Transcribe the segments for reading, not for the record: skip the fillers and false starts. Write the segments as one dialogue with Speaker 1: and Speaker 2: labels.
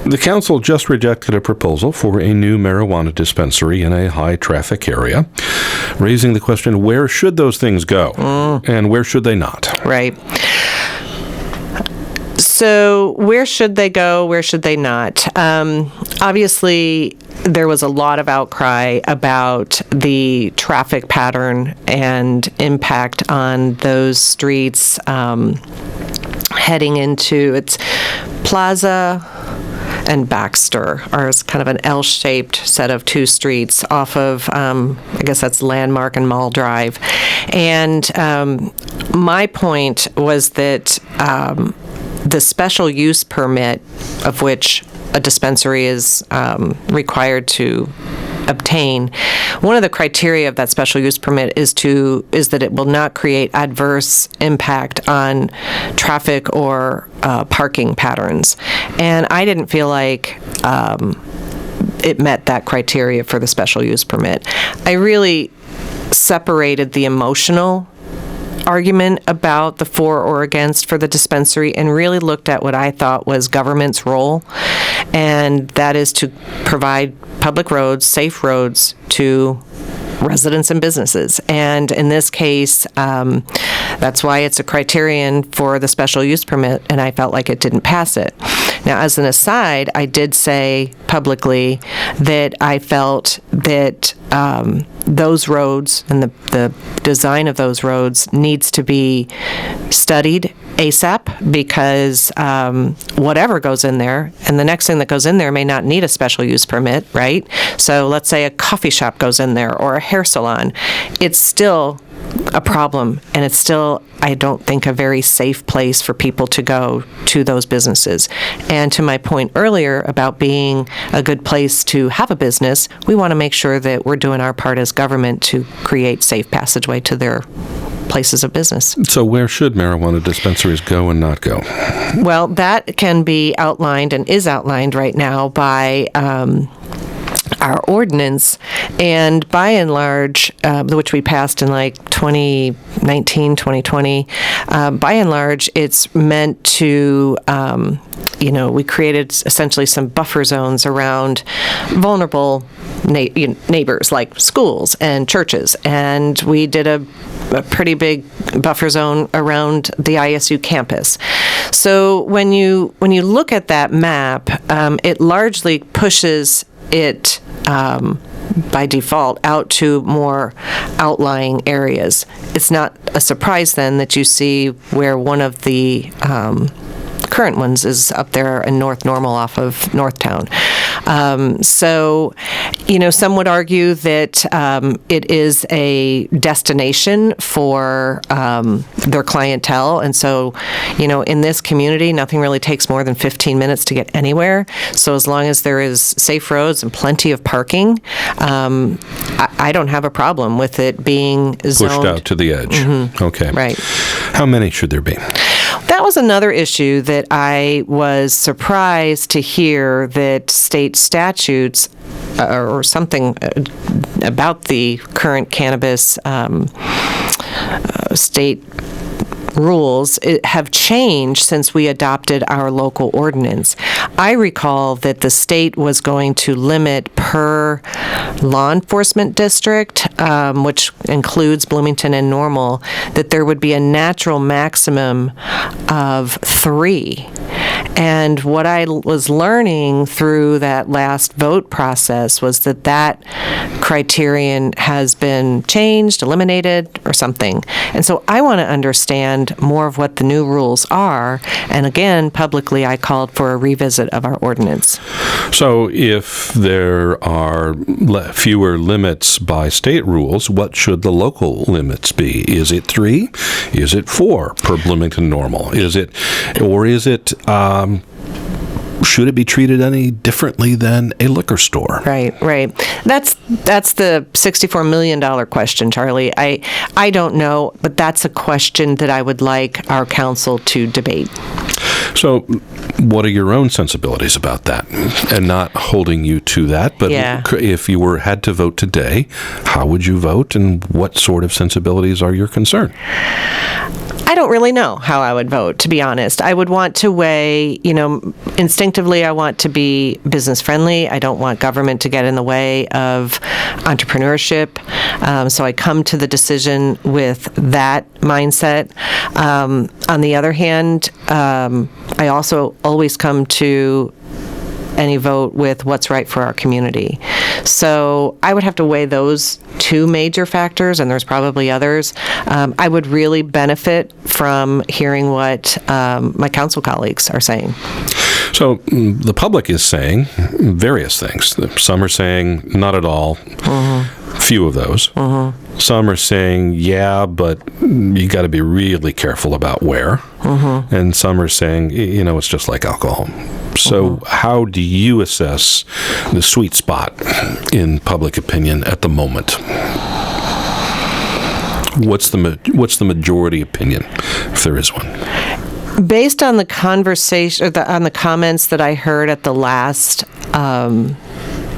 Speaker 1: The council just rejected a proposal for a new marijuana dispensary in a high-traffic area, raising the question, where should those things go, and where should they not?
Speaker 2: Right. So where should they go? Where should they not? Obviously, there was a lot of outcry about the traffic pattern and impact on those streets heading into its Plaza and Baxter are kind of an L-shaped set of two streets off of, I guess that's Landmark and Mall Drive. And my point was that the special use permit, of which a dispensary is required to obtain, one of the criteria of that special use permit is that it will not create adverse impact on traffic or parking patterns. And I didn't feel like it met that criteria for the special use permit. I really separated the emotional argument about the for or against for the dispensary and really looked at what I thought was government's role, and that is to provide public roads, safe roads to residents and businesses. And in this case, that's why it's a criterion for the special use permit, and I felt like it didn't pass it. Now, as an aside, I did say publicly that I felt that those roads and the design of those roads needs to be studied ASAP, because whatever goes in there, and the next thing that goes in there may not need a special use permit, right? So let's say a coffee shop goes in there or a hair salon. It's still a problem, and it's still, I don't think, a very safe place for people to go to those businesses. And to my point earlier about being a good place to have a business, we want to make sure that we're doing our part as government to create safe passageway to their places of business.
Speaker 1: So where should marijuana dispensaries go and not go?
Speaker 2: Well, that can be outlined and is outlined right now by our ordinance, and by and large, which we passed in like 2019, 2020, by and large, it's meant to, we created essentially some buffer zones around vulnerable neighbors like schools and churches, and we did a pretty big buffer zone around the ISU campus. So when you look at that map, it largely pushes it by default out to more outlying areas. It's not a surprise then that you see where one of the current ones is up there in North Normal off of Northtown. So, some would argue that it is a destination for their clientele. And so, in this community, nothing really takes more than 15 minutes to get anywhere. So as long as there is safe roads and plenty of parking, I don't have a problem with it being zoned.
Speaker 1: Pushed out to the edge. Mm-hmm. Okay.
Speaker 2: Right.
Speaker 1: How many should there be?
Speaker 2: That was another issue that I was surprised to hear that state statutes or something about the current cannabis state rules have changed since we adopted our local ordinance. I recall that the state was going to limit per law enforcement district, which includes Bloomington and Normal, that there would be a natural maximum of 3. And what I was learning through that last vote process was that criterion has been changed, eliminated, or something. And so I want to understand more of what the new rules are. And again, publicly, I called for a revisit of our ordinance.
Speaker 1: So if there are fewer limits by state rules, what should the local limits be? Is it 3? Is it 4 per Bloomington Normal? Should it be treated any differently than a liquor store?
Speaker 2: Right. That's the $64 million question, Charlie. I don't know, but that's a question that I would like our council to debate.
Speaker 1: So what are your own sensibilities about that? And not holding you to that, but if you had to vote today, how would you vote, and what sort of sensibilities are your concern?
Speaker 2: I don't really know how I would vote, to be honest. I would want to weigh, instinctively I want to be business friendly. I don't want government to get in the way of entrepreneurship. So I come to the decision with that mindset. On the other hand, I also always come to any vote with what's right for our community. So I would have to weigh those two major factors, and there's probably others. I would really benefit from hearing what my council colleagues are saying.
Speaker 1: So the public is saying various things. Some are saying not at all, few of those. Some are saying, yeah, but you got to be really careful about where. And some are saying, it's just like alcohol. So how do you assess the sweet spot in public opinion at the moment? What's the majority opinion, if there is one?
Speaker 2: Based on the conversation, on the comments that I heard at the last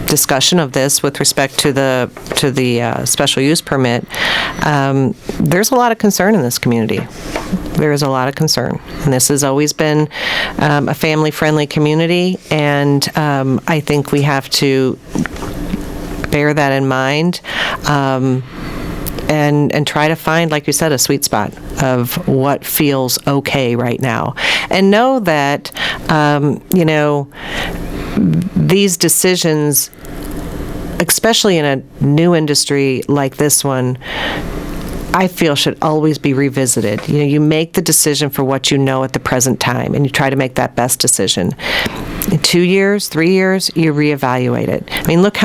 Speaker 2: discussion of this with respect to the special use permit, there's a lot of concern in this community. There is a lot of concern, and this has always been a family-friendly community, and I think we have to bear that in mind. And try to find, like you said, a sweet spot of what feels okay right now. And know that, these decisions, especially in a new industry like this one, I feel should always be revisited. You make the decision for what you know at the present time, and you try to make that best decision. In 2 years, 3 years, you reevaluate it. I mean, look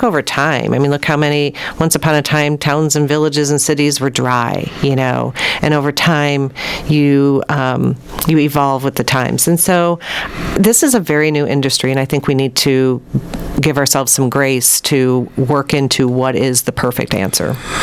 Speaker 2: over time. I mean, look how many, once upon a time, towns and villages and cities were dry, and over time, you evolve with the times. And so this is a very new industry, and I think we need to give ourselves some grace to work into what is the perfect answer.